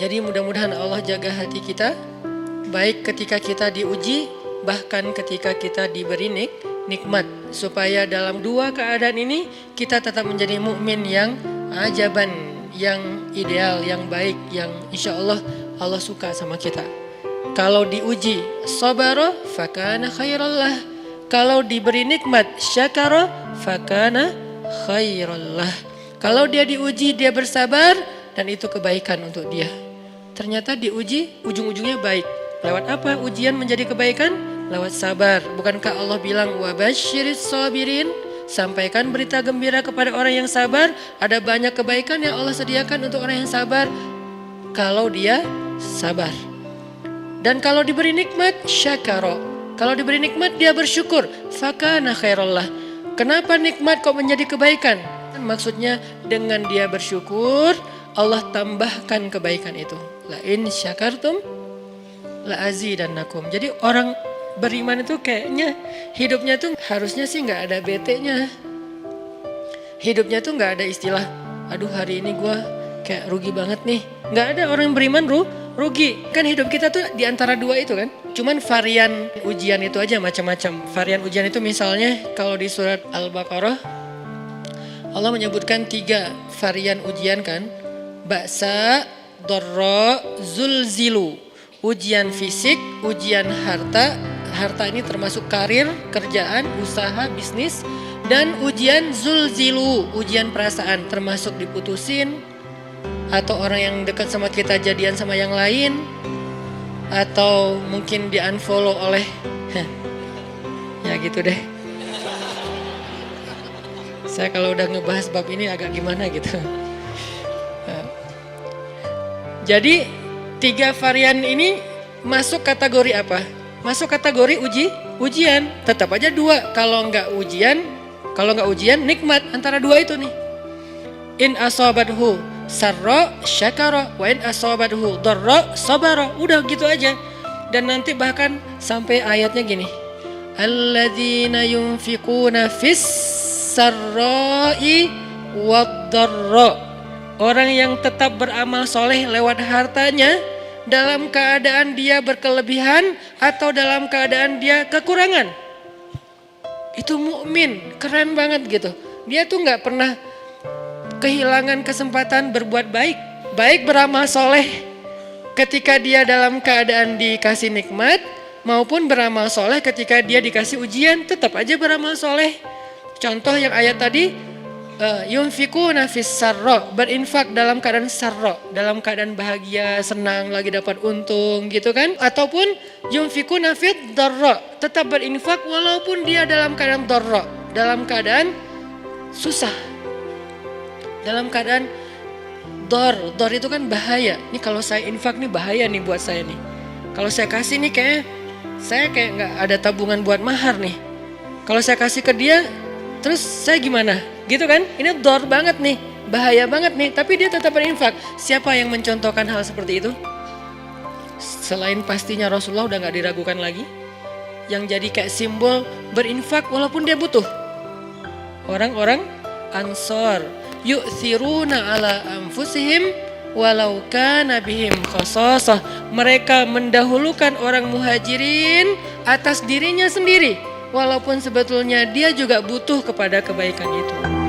Jadi mudah-mudahan Allah jaga hati kita, baik ketika kita diuji, bahkan ketika kita diberi nikmat, supaya dalam dua keadaan ini kita tetap menjadi mukmin yang ajaban, yang ideal, yang baik, yang insya Allah Allah suka sama kita. Kalau diuji sabara fakana khairallah, kalau diberi nikmat syakara fakana khairallah. Kalau dia diuji dia bersabar dan itu kebaikan untuk dia. Ternyata diuji ujung-ujungnya baik. Lewat apa ujian menjadi kebaikan? Lewat sabar. Bukankah Allah bilang wabasyiris sabirin? Sampaikan berita gembira kepada orang yang sabar. Ada banyak kebaikan yang Allah sediakan untuk orang yang sabar kalau dia sabar. Dan kalau diberi nikmat syakara. Kalau diberi nikmat dia bersyukur. Fakana khairallah. Kenapa nikmat kok menjadi kebaikan? Maksudnya dengan dia bersyukur Allah tambahkan kebaikan itu. La in syakartum la azidannakum. Jadi orang beriman itu kayaknya hidupnya tuh harusnya sih nggak ada bete-nya. Hidupnya tuh nggak ada istilah, aduh hari ini gue kayak rugi banget nih. Nggak ada orang yang beriman rugi. Kan hidup kita tuh di antara dua itu kan. Cuman varian ujian itu aja macam-macam. Varian ujian itu misalnya kalau di surat Al-Baqarah Allah menyebutkan 3 varian ujian kan. Ba'sa, dharra, zulzilu. Ujian fisik, ujian harta. Harta ini termasuk karir, kerjaan, usaha, bisnis. Dan ujian zulzilu, ujian perasaan termasuk diputusin. Atau orang yang dekat sama kita jadian sama yang lain. Atau mungkin di unfollow oleh ya gitu deh. Saya kalau udah ngebahas bab ini agak gimana gitu. Jadi 3 varian ini masuk kategori apa? Masuk kategori ujian. Tetap aja 2. Kalau nggak ujian nikmat, antara 2 itu nih. In asabathu sarra syakara wa in asabathu dharra sabara. Udah gitu aja. Dan nanti bahkan sampai ayatnya gini. Alladzina yunfiquna fis sarra'i wad dharra. Orang yang tetap beramal soleh lewat hartanya dalam keadaan dia berkelebihan atau dalam keadaan dia kekurangan. Itu mukmin, keren banget gitu. Dia tuh nggak pernah kehilangan kesempatan berbuat baik. Baik beramal soleh ketika dia dalam keadaan dikasih nikmat maupun beramal soleh ketika dia dikasih ujian, tetap aja beramal soleh. Contoh yang ayat tadi. Yunfikuna fis sarra, berinfak dalam keadaan sarra, dalam keadaan bahagia, senang, lagi dapat untung gitu kan. Ataupun yunfikuna fit dharra, tetap berinfak walaupun dia dalam keadaan dharra, dalam keadaan susah. Dalam keadaan dor itu kan bahaya. Ini kalau saya infak nih bahaya nih buat saya nih. Kalau saya kasih nih saya kayak nggak ada tabungan buat mahar nih. Kalau saya kasih ke dia, terus saya gimana? Gitu kan? Ini dor banget nih, bahaya banget nih. Tapi dia tetap berinfak. Siapa yang mencontohkan hal seperti itu? Selain pastinya Rasulullah udah gak diragukan lagi. Yang jadi kayak simbol berinfak walaupun dia butuh. Orang-orang Ansor. Yu'thiruna ala anfusihim walau kana bihim khasasah. Mereka mendahulukan orang muhajirin atas dirinya sendiri. Walaupun sebetulnya dia juga butuh kepada kebaikan itu.